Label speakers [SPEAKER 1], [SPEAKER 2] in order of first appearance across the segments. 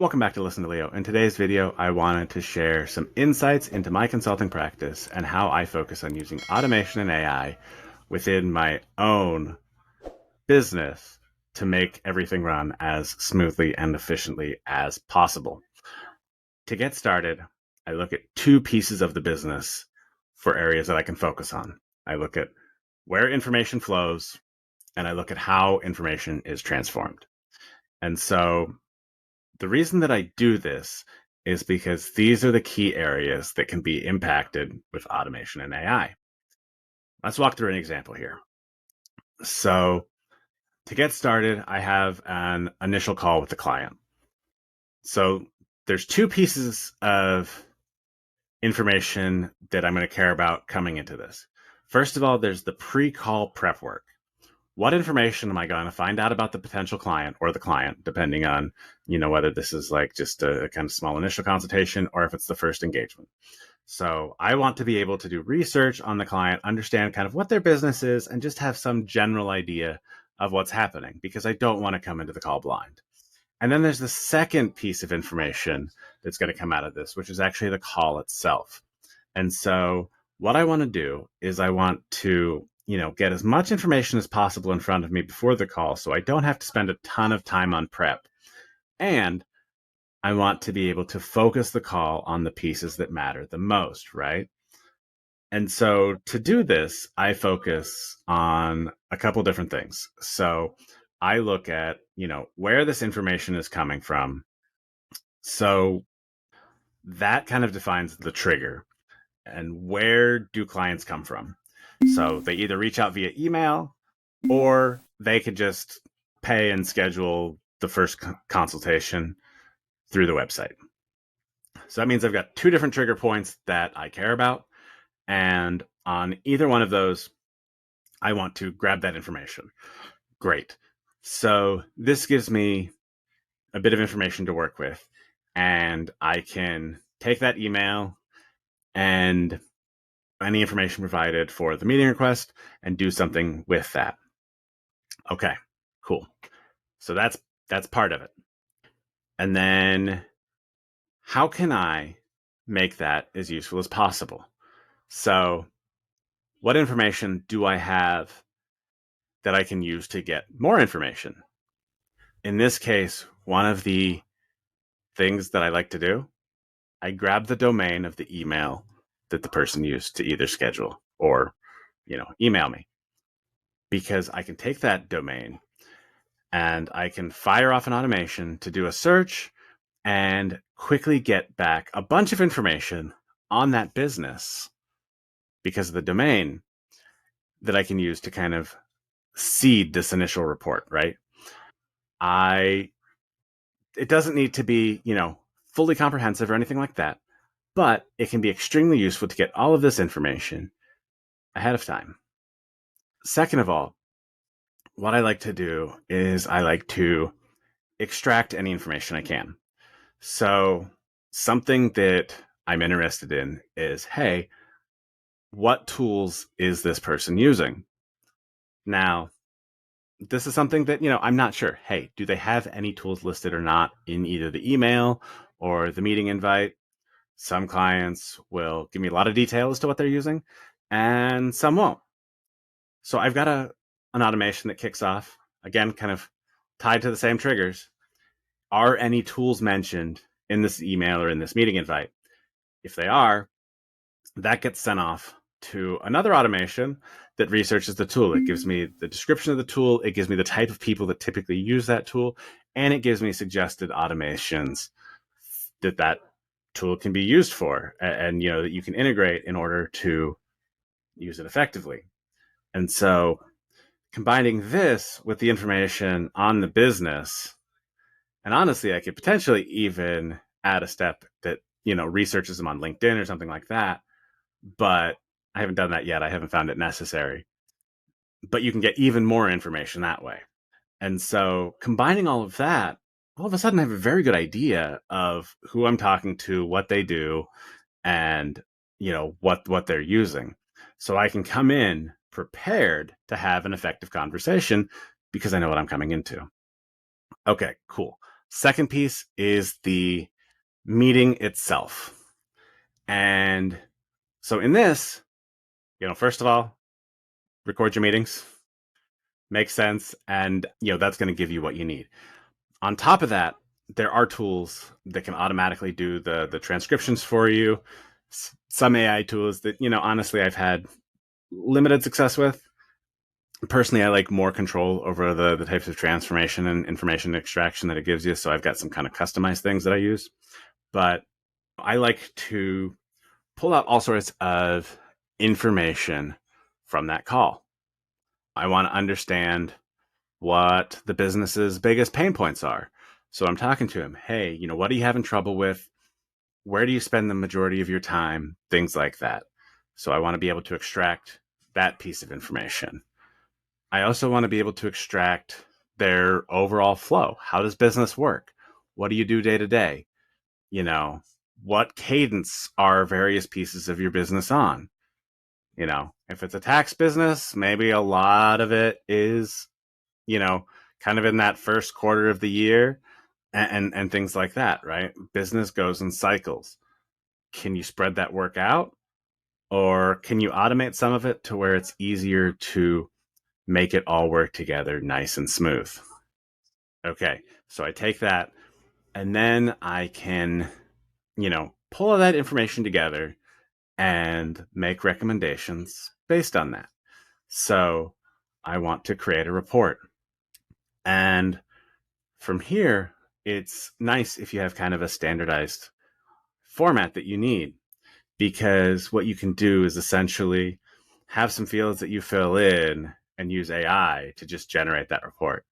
[SPEAKER 1] Welcome back to Listen to Leo. In today's video, I wanted to share some insights into my consulting practice and how I focus on using automation and AI within my own business to make everything run as smoothly and efficiently as possible. To get started, I look at two pieces of the business for areas that I can focus on. I look at where information flows and I look at how information is transformed. And so the reason that I do this is because these are the key areas that can be impacted with automation and AI. Let's walk through an example here. So, to get started, I have an initial call with the client. So, there's two pieces of information that I'm going to care about coming into this. First of all, there's the pre-call prep work. What information am I going to find out about the potential client or the client, depending on, whether this is like just a kind of small initial consultation or if it's the first engagement. So I want to be able to do research on the client, understand kind of what their business is, and just have some general idea of what's happening because I don't want to come into the call blind. And then there's the second piece of information that's going to come out of this, which is actually the call itself. And so what I want to do is I want to get as much information as possible in front of me before the call so I don't have to spend a ton of time on prep. And I want to be able to focus the call on the pieces that matter the most, right? And so to do this, I focus on a couple different things. So I look at, where this information is coming from. So that kind of defines the trigger. And where do clients come from? So they either reach out via email or they could just pay and schedule the first consultation through the website. So that means I've got two different trigger points that I care about. And on either one of those, I want to grab that information. Great. So this gives me a bit of information to work with. And I can take that email and any information provided for the meeting request and do something with that. Okay, cool. So that's part of it. And then how can I make that as useful as possible? So what information do I have that I can use to get more information? In this case, one of the things that I like to do, I grab the domain of the email that the person used to either schedule or, email me. Because I can take that domain and I can fire off an automation to do a search and quickly get back a bunch of information on that business because of the domain that I can use to kind of seed this initial report, right? It doesn't need to be, fully comprehensive or anything like that, but it can be extremely useful to get all of this information ahead of time. Second of all, what I like to do is I like to extract any information I can. So something that I'm interested in is, hey, what tools is this person using? Now, this is something that, I'm not sure. Hey, do they have any tools listed or not in either the email or the meeting invite? Some clients will give me a lot of detail as to what they're using, and some won't. So I've got an automation that kicks off, again, kind of tied to the same triggers. Are any tools mentioned in this email or in this meeting invite? If they are, that gets sent off to another automation that researches the tool. It gives me the description of the tool. It gives me the type of people that typically use that tool. And it gives me suggested automations that tool can be used for and that you can integrate in order to use it effectively. And so combining this with the information on the business, and honestly, I could potentially even add a step that, researches them on LinkedIn or something like that. But I haven't done that yet. I haven't found it necessary. But you can get even more information that way. And so combining all of that, all of a sudden I have a very good idea of who I'm talking to, what they do, and what they're using. So I can come in prepared to have an effective conversation because I know what I'm coming into. Okay, cool. Second piece is the meeting itself. And so in this, first of all, record your meetings, makes sense, and that's going to give you what you need. On top of that, there are tools that can automatically do the transcriptions for you. Some AI tools that honestly I've had limited success with. Personally, I like more control over the types of transformation and information extraction that it gives you. So I've got some kind of customized things that I use. But I like to pull out all sorts of information from that call. I want to understand what the business's biggest pain points are. So I'm talking to him. Hey, what are you having trouble with? Where do you spend the majority of your time? Things like that. So I want to be able to extract that piece of information. I also want to be able to extract their overall flow. How does business work? What do you do day to day? What cadence are various pieces of your business on? If it's a tax business, maybe a lot of it is, kind of in that first quarter of the year and things like that, right? Business goes in cycles. Can you spread that work out? Or can you automate some of it to where it's easier to make it all work together nice and smooth? Okay, so I take that and then I can, pull all that information together and make recommendations based on that. So I want to create a report. And from here, it's nice if you have kind of a standardized format that you need, because what you can do is essentially have some fields that you fill in and use AI to just generate that report.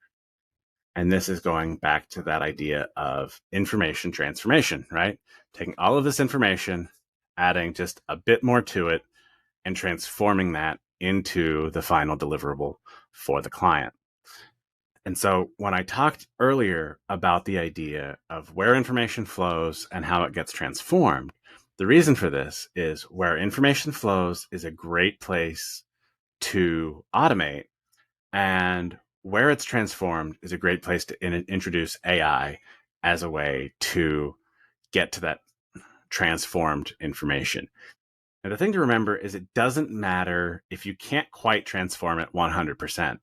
[SPEAKER 1] And this is going back to that idea of information transformation, right? Taking all of this information, adding just a bit more to it, and transforming that into the final deliverable for the client. And so when I talked earlier about the idea of where information flows and how it gets transformed, the reason for this is where information flows is a great place to automate, and where it's transformed is a great place to introduce AI as a way to get to that transformed information. And the thing to remember is it doesn't matter if you can't quite transform it 100%.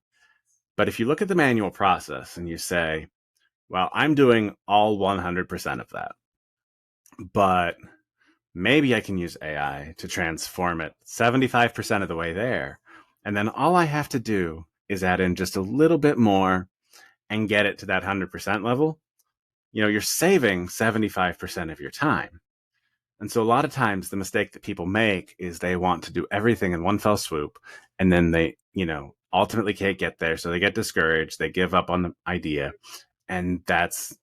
[SPEAKER 1] But if you look at the manual process and you say, well, I'm doing all 100% of that, but maybe I can use AI to transform it 75% of the way there. And then all I have to do is add in just a little bit more and get it to that 100% level. You're saving 75% of your time. And so a lot of times the mistake that people make is they want to do everything in one fell swoop, and then they, ultimately can't get there. So they get discouraged, they give up on the idea, and that's,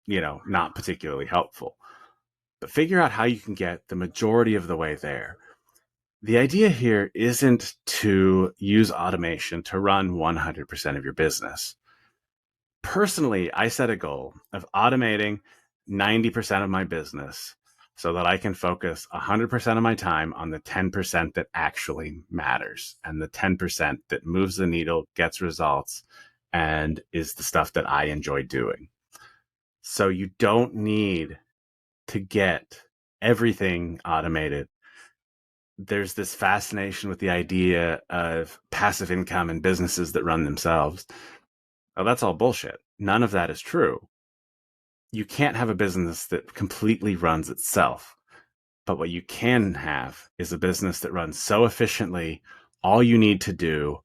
[SPEAKER 1] not particularly helpful. But figure out how you can get the majority of the way there. The idea here isn't to use automation to run 100% of your business. Personally, I set a goal of automating 90% of my business so that I can focus 100% of my time on the 10% that actually matters, and the 10% that moves the needle, gets results, and is the stuff that I enjoy doing. So you don't need to get everything automated. There's this fascination with the idea of passive income and businesses that run themselves. Well, that's all bullshit. None of that is true. You can't have a business that completely runs itself. But what you can have is a business that runs so efficiently, all you need to do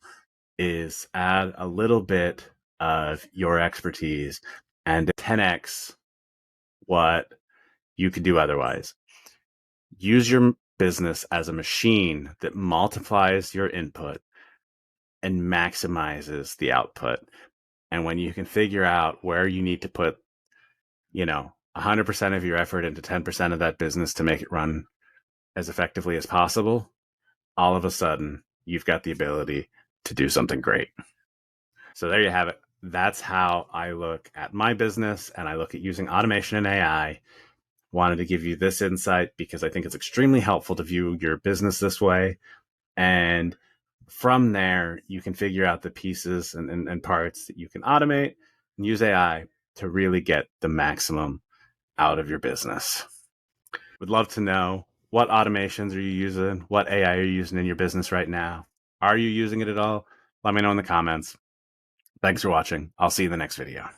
[SPEAKER 1] is add a little bit of your expertise and 10x what you could do otherwise. Use your business as a machine that multiplies your input and maximizes the output. And when you can figure out where you need to put, 100% of your effort into 10% of that business to make it run as effectively as possible, all of a sudden you've got the ability to do something great. So there you have it. That's how I look at my business, and I look at using automation and AI. Wanted to give you this insight because I think it's extremely helpful to view your business this way. And from there, you can figure out the pieces and parts that you can automate and use AI to really get the maximum out of your business. Would love to know, what automations are you using? What AI are you using in your business right now? Are you using it at all? Let me know in the comments. Thanks for watching. I'll see you in the next video.